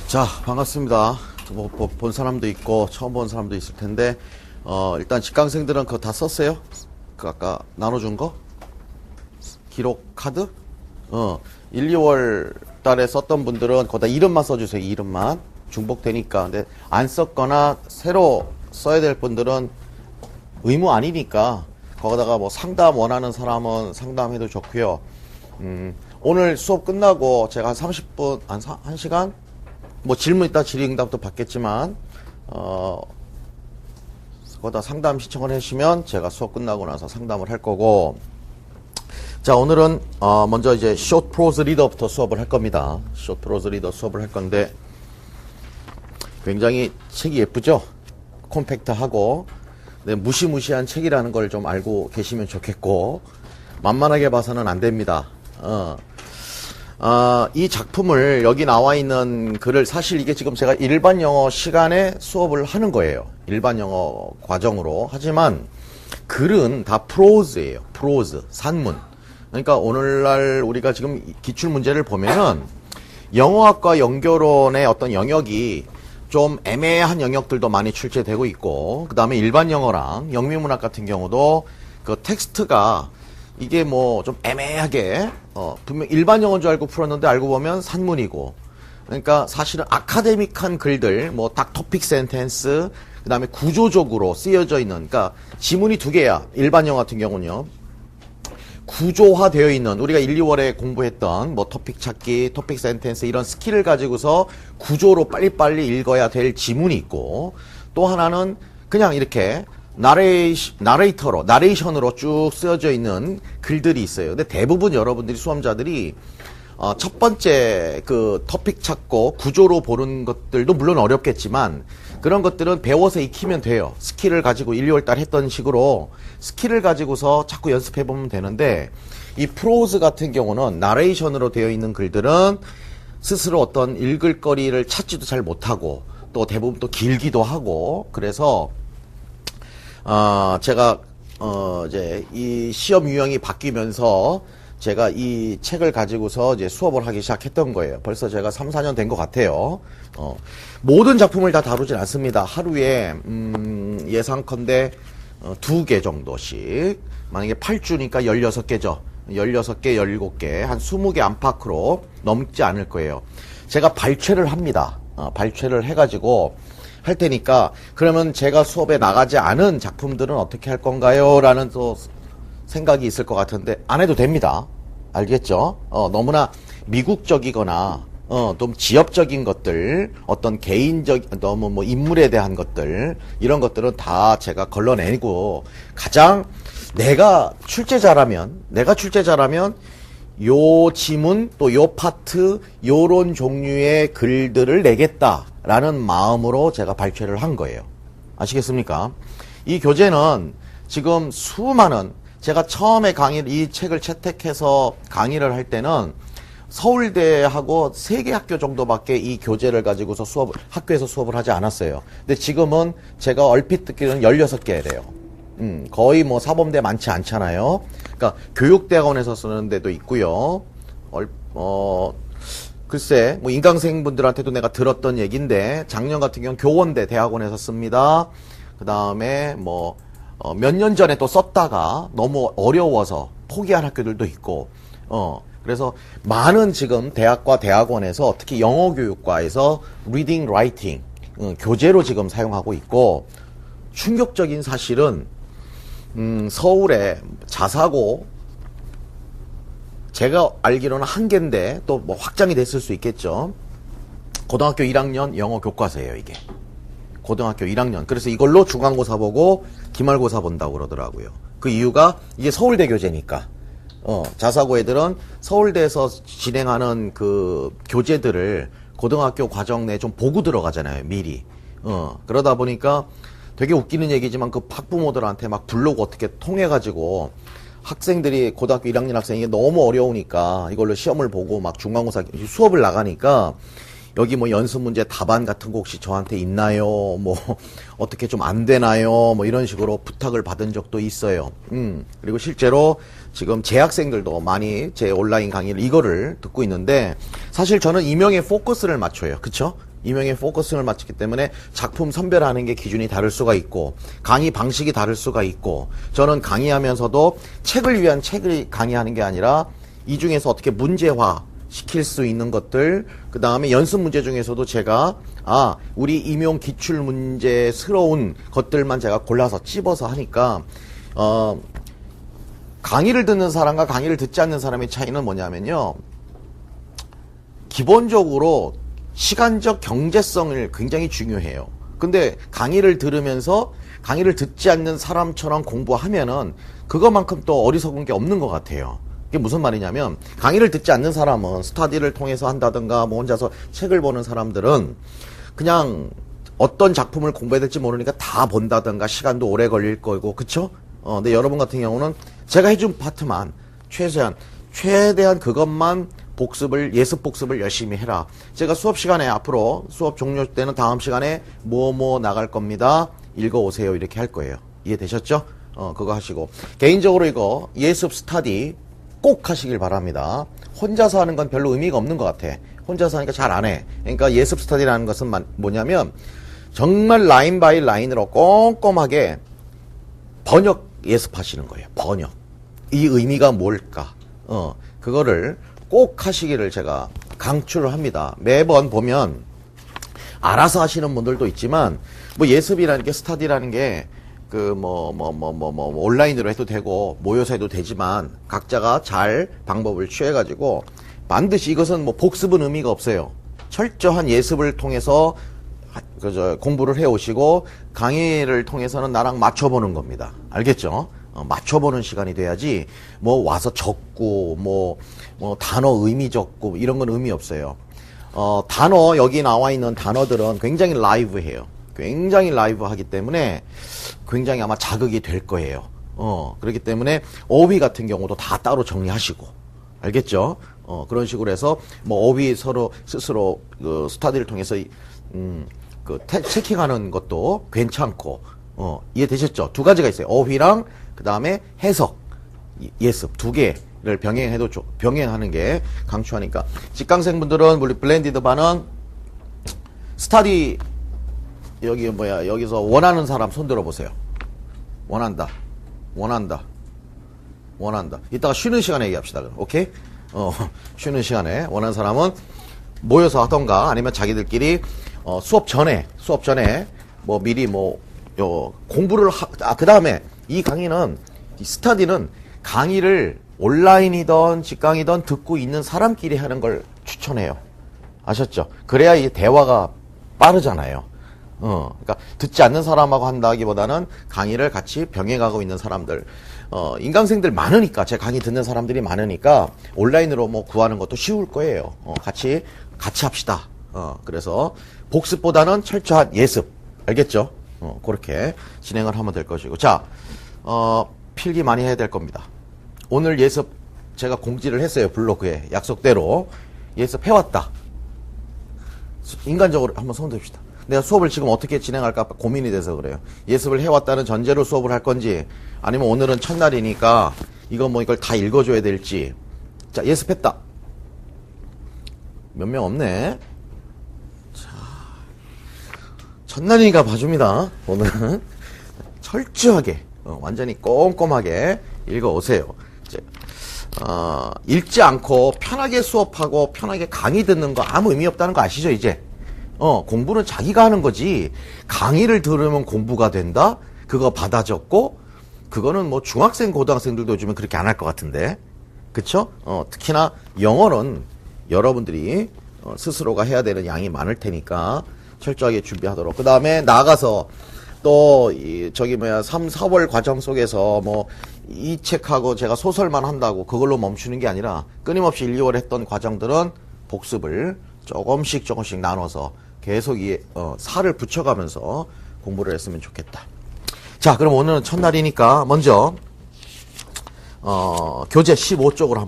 자, 반갑습니다. 본 사람도 있고 처음 본 사람도 있을 텐데 일단 직강생들은 그거 다 썼어요? 그 아까 나눠준 거? 기록 카드? 1, 2월 달에 썼던 분들은 거기다 이름만 써주세요. 이름만 중복되니까. 근데 안 썼거나 새로 써야 될 분들은 의무 아니니까 거기다가 뭐 상담 원하는 사람은 상담해도 좋고요. 오늘 수업 끝나고 제가 한 30분, 한 1시간? 뭐 질문 있다 질의응답도 받겠지만 거기다 상담 신청을 해주시면 제가 수업 끝나고 나서 상담을 할 거고, 자, 오늘은 먼저 이제 숏 프로즈 리더부터 수업을 할 겁니다. 숏 프로즈 리더 수업을 할 건데 굉장히 책이 예쁘죠? 콤팩트하고. 네, 무시무시한 책이라는 걸 좀 알고 계시면 좋겠고, 만만하게 봐서는 안 됩니다. 이 작품을, 여기 나와 있는 글을, 사실 이게 지금 제가 일반 영어 시간에 수업을 하는 거예요. 일반 영어 과정으로. 하지만 글은 다 프로즈예요. 프로즈, 산문. 그러니까 오늘날 우리가 지금 기출문제를 보면은 영어학과 연결원의 어떤 영역이 좀 애매한 영역들도 많이 출제되고 있고, 그 다음에 일반 영어랑 영미문학 같은 경우도 그 텍스트가 이게 뭐 좀 애매하게 분명 일반 영어인 줄 알고 풀었는데 알고 보면 산문이고, 그러니까 사실은 아카데믹한 글들, 뭐 딱 토픽 센텐스, 그 다음에 구조적으로 쓰여져 있는, 그러니까 지문이 두 개야. 일반 영어 같은 경우는요, 구조화되어 있는, 우리가 1, 2월에 공부했던 뭐 토픽 찾기, 토픽 센텐스 이런 스킬을 가지고서 구조로 빨리빨리 읽어야 될 지문이 있고, 또 하나는 그냥 이렇게 나레이션으로 쭉 쓰여져 있는 글들이 있어요. 근데 대부분 여러분들이 수험자들이 첫 번째 그 토픽 찾고 구조로 보는 것들도 물론 어렵겠지만 그런 것들은 배워서 익히면 돼요. 스킬을 가지고 1, 2월 달 했던 식으로 스킬을 가지고서 자꾸 연습해 보면 되는데, 이 프로즈 같은 경우는 나레이션으로 되어 있는 글들은 스스로 어떤 읽을 거리를 찾지도 잘 못하고 또 대부분 또 길기도 하고, 그래서 제가 이제 이 시험 유형이 바뀌면서 제가 이 책을 가지고서 이제 수업을 하기 시작했던 거예요. 벌써 제가 3, 4년 된 것 같아요. 모든 작품을 다 다루진 않습니다. 하루에 예상컨대 2개 정도씩, 만약에 8주니까 16개죠. 16개, 17개, 한 20개 안팎으로 넘지 않을 거예요. 제가 발췌를 합니다. 발췌를 해가지고 할 테니까, 그러면 제가 수업에 나가지 않은 작품들은 어떻게 할 건가요? 라는 또 생각이 있을 것 같은데, 안 해도 됩니다. 알겠죠? 너무나 미국적이거나 좀 지엽적인 것들, 어떤 개인적, 너무 뭐 인물에 대한 것들, 이런 것들은 다 제가 걸러내고, 가장 내가 출제자라면 요 지문, 또 요 파트, 요런 종류의 글들을 내겠다라는 마음으로 제가 발췌를 한 거예요. 아시겠습니까? 이 교재는 지금 수많은, 제가 처음에 이 책을 채택해서 강의를 할 때는 서울대하고 3개 학교 정도밖에 이 교재를 가지고서 학교에서 수업을 하지 않았어요. 근데 지금은 제가 얼핏 듣기로는 16개래요. 거의 뭐 사범대 많지 않잖아요. 그러니까 교육대학원에서 쓰는 데도 있고요. 글쎄, 뭐 인강생 분들한테도 내가 들었던 얘기인데, 작년 같은 경우는 교원대 대학원에서 씁니다. 그 다음에 뭐 몇 년 전에 또 썼다가 너무 어려워서 포기한 학교들도 있고, 그래서 많은 지금 대학과 대학원에서, 특히 영어교육과에서 리딩, 라이팅 교재로 지금 사용하고 있고, 충격적인 사실은 서울에 자사고, 제가 알기로는 1개인데 또 뭐 확장이 됐을 수 있겠죠. 고등학교 1학년 영어 교과서예요, 이게. 고등학교 1학년. 그래서 이걸로 중간고사 보고 기말고사 본다고 그러더라고요. 그 이유가 이게 서울대 교재니까. 자사고 애들은 서울대에서 진행하는 그 교재들을 고등학교 과정 내에 좀 보고 들어가잖아요, 미리. 그러다 보니까 되게 웃기는 얘기지만 그 학부모들한테 막 블로그 어떻게 통해가지고 학생들이, 고등학교 1학년 학생이 너무 어려우니까 이걸로 시험을 보고 막 중간고사 수업을 나가니까 여기 뭐 연습 문제 답안 같은 거 혹시 저한테 있나요? 뭐 어떻게 좀 안 되나요? 뭐 이런 식으로 부탁을 받은 적도 있어요. 그리고 실제로 지금 재학생들도 많이 제 온라인 강의를 이거를 듣고 있는데, 사실 저는 임용에 포커스를 맞춰요. 그쵸? 임용의 포커싱을 맞췄기 때문에 작품 선별하는 게 기준이 다를 수가 있고 강의 방식이 다를 수가 있고 저는 강의하면서도 책을 위한 책을 강의하는 게 아니라 이 중에서 어떻게 문제화 시킬 수 있는 것들 그 다음에 연습 문제 중에서도 제가 우리 임용 기출 문제스러운 것들만 제가 골라서 찝어서 하니까 강의를 듣는 사람과 강의를 듣지 않는 사람의 차이는 뭐냐면요. 기본적으로 시간적 경제성을 굉장히 중요해요. 근데 강의를 들으면서 강의를 듣지 않는 사람처럼 공부하면은 그것만큼 또 어리석은 게 없는 것 같아요. 이게 무슨 말이냐면 강의를 듣지 않는 사람은 스터디를 통해서 한다든가 뭐 혼자서 책을 보는 사람들은 그냥 어떤 작품을 공부해야 될지 모르니까 다 본다든가 시간도 오래 걸릴 거고 그쵸? 근데 여러분 같은 경우는 제가 해준 파트만 최대한 그것만 예습 복습을 열심히 해라. 제가 수업 시간에 앞으로 수업 종료 때는 다음 시간에 뭐 나갈 겁니다. 읽어오세요. 이렇게 할 거예요. 이해되셨죠? 그거 하시고. 개인적으로 이거 예습 스터디 꼭 하시길 바랍니다. 혼자서 하는 건 별로 의미가 없는 것 같아. 혼자서 하니까 잘 안 해. 그러니까 예습 스터디라는 것은 뭐냐면 정말 라인 바이 라인으로 꼼꼼하게 번역 예습하시는 거예요. 번역. 이 의미가 뭘까? 그거를 꼭 하시기를 제가 강추를 합니다. 매번 보면 알아서 하시는 분들도 있지만 뭐 예습이라는 게 스터디라는 게 온라인으로 해도 되고 모여서 해도 되지만 각자가 잘 방법을 취해가지고 반드시 이것은 뭐 복습은 의미가 없어요. 철저한 예습을 통해서 공부를 해오시고 강의를 통해서는 나랑 맞춰보는 겁니다. 알겠죠? 맞춰보는 시간이 돼야지 뭐 와서 적고 뭐 단어 의미 적고 이런 건 의미 없어요. 단어 여기 나와 있는 단어들은 굉장히 라이브해요. 굉장히 라이브하기 때문에 굉장히 아마 자극이 될 거예요. 그렇기 때문에 어휘 같은 경우도 다 따로 정리하시고 알겠죠? 그런 식으로 해서 뭐 어휘 서로 스스로 그 스터디를 통해서 체킹하는 것도 괜찮고 이해되셨죠? 두 가지가 있어요. 어휘랑 그 다음에 해석, 예습 두 개를 병행하는 게 강추하니까 직강생분들은 우리 블렌디드 반은 스터디 여기서 원하는 사람 손 들어보세요. 원한다. 이따가 쉬는 시간에 얘기합시다. 오케이? 쉬는 시간에 원하는 사람은 모여서 하던가 아니면 자기들끼리 수업 전에 뭐 미리 공부를 그 다음에 이 강의는 이 스터디는 강의를 온라인이든 직강이든 듣고 있는 사람끼리 하는 걸 추천해요. 아셨죠? 그래야 이 대화가 빠르잖아요. 그러니까 듣지 않는 사람하고 한다기보다는 강의를 같이 병행하고 있는 사람들, 인강생들 많으니까 제 강의 듣는 사람들이 많으니까 온라인으로 뭐 구하는 것도 쉬울 거예요. 같이 합시다. 그래서 복습보다는 철저한 예습, 알겠죠? 그렇게 진행을 하면 될 것이고, 자, 필기 많이 해야 될 겁니다. 오늘 예습 제가 공지를 했어요. 블로그에 약속대로 예습해왔다. 인간적으로 한번 손 듭시다. 내가 수업을 지금 어떻게 진행할까 고민이 돼서 그래요. 예습을 해왔다는 전제로 수업을 할 건지 아니면 오늘은 첫날이니까 이걸 다 읽어줘야 될지. 자, 예습했다. 몇 명 없네. 자, 첫날이니까 봐줍니다. 오늘은 철저하게 완전히 꼼꼼하게 읽어오세요. 이제, 읽지 않고 편하게 수업하고 편하게 강의 듣는 거 아무 의미 없다는 거 아시죠 이제? 공부는 자기가 하는 거지 강의를 들으면 공부가 된다? 그거 받아 적고 그거는 뭐 중학생 고등학생들도 요즘은 그렇게 안 할 것 같은데 그쵸? 특히나 영어는 여러분들이 스스로가 해야 되는 양이 많을 테니까 철저하게 준비하도록. 그 다음에 나가서 또 3, 4월 과정 속에서 이 책하고 제가 소설만 한다고 그걸로 멈추는 게 아니라 끊임없이 1, 2월 했던 과정들은 복습을 조금씩 나눠서 계속 살을 붙여가면서 공부를 했으면 좋겠다. 자, 그럼 오늘은 첫날이니까 먼저 교재 15쪽으로 한번